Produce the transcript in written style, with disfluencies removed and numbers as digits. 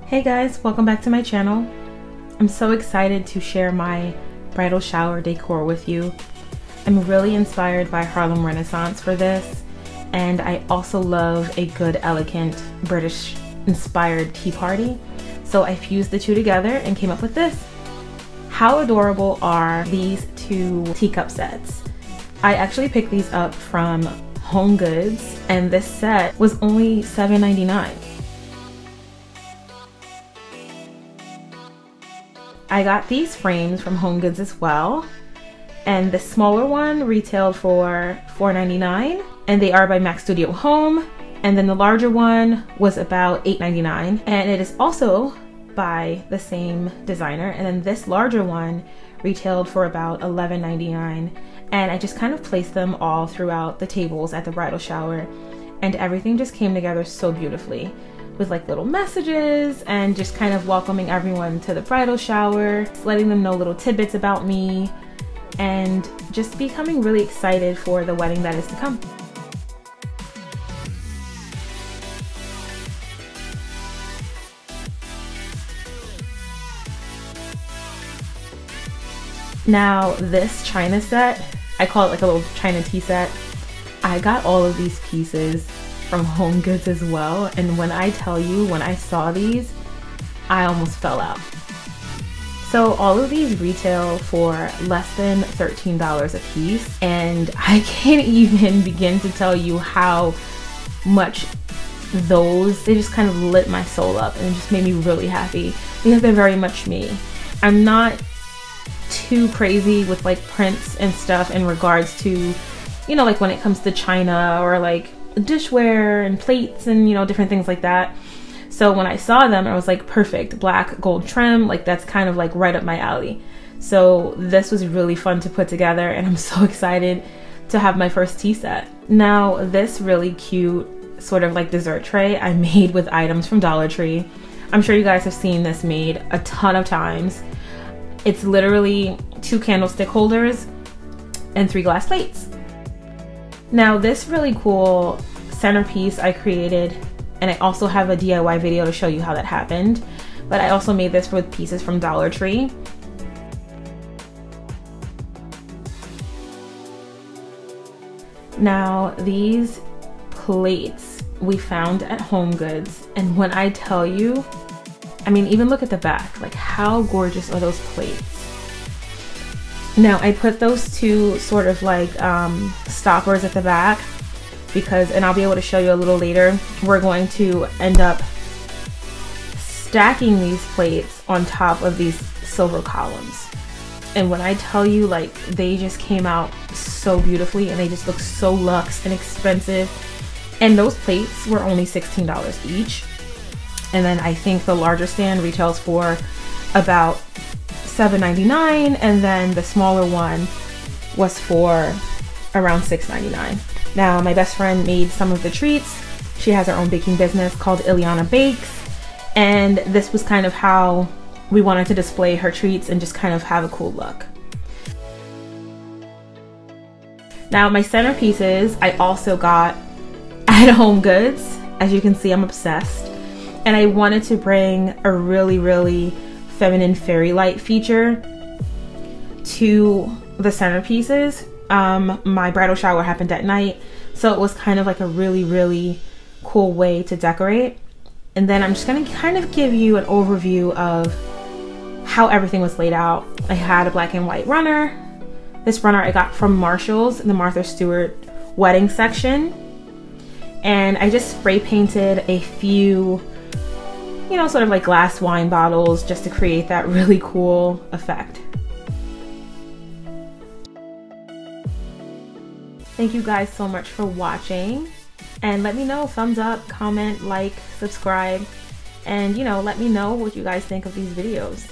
Hey guys, welcome back to my channel. I'm so excited to share my bridal shower decor with you. I'm really inspired by Harlem Renaissance for this, and I also love a good, elegant, British inspired tea party. So I fused the two together and came up with this. How adorable are these two teacup sets? I actually picked these up from Home Goods, and this set was only $7.99. I got these frames from Home Goods as well, and the smaller one retailed for $4.99, and they are by Mac Studio Home, and then the larger one was about $8.99, and it is also by the same designer, and then this larger one retailed for about $11.99, and I just kind of placed them all throughout the tables at the bridal shower, and everything just came together so beautifully, with like little messages and just kind of welcoming everyone to the bridal shower, letting them know little tidbits about me, and just becoming really excited for the wedding that is to come. Now this china set, I call it like a little china tea set. I got all of these pieces from Home Goods as well, and when I tell you, when I saw these, I almost fell out. So all of these retail for less than $13 a piece, and I can't even begin to tell you how much they just kind of lit my soul up and it just made me really happy because they're very much me. I'm not too crazy with like prints and stuff in regards to, you know, like when it comes to china or like dishware and plates and, you know, different things like that. So when I saw them, I was like, perfect, black gold trim, like that's kind of like right up my alley. So this was really fun to put together, and I'm so excited to have my first tea set. Now this really cute sort of like dessert tray I made with items from Dollar Tree. I'm sure you guys have seen this made a ton of times. It's literally 2 candlestick holders and 3 glass plates. Now this really cool centerpiece I created, and I also have a DIY video to show you how that happened, but I also made this with pieces from Dollar Tree. Now these plates we found at Home Goods, and when I tell you, I mean, even look at the back, like how gorgeous are those plates? Now I put those two sort of like stoppers at the back because, and I'll be able to show you a little later, we're going to end up stacking these plates on top of these silver columns. And when I tell you, like, they just came out so beautifully and they just look so luxe and expensive. And those plates were only $16 each. And then I think the larger stand retails for about $7.99, and then the smaller one was for around $6.99. Now my best friend made some of the treats. She has her own baking business called Ileana Bakes, and this was kind of how we wanted to display her treats and just kind of have a cool look. Now my centerpieces I also got at Home Goods. As you can see, I'm obsessed, and I wanted to bring a really feminine fairy light feature to the centerpieces. My bridal shower happened at night, so it was kind of like a really cool way to decorate. And then I'm just gonna kind of give you an overview of how everything was laid out. I had a black and white runner. This runner I got from Marshall's in the Martha Stewart wedding section, and I just spray painted a few, you know, sort of like glass wine bottles just to create that really cool effect. Thank you guys so much for watching, and let me know, thumbs up, comment, like, subscribe, and, you know, let me know what you guys think of these videos.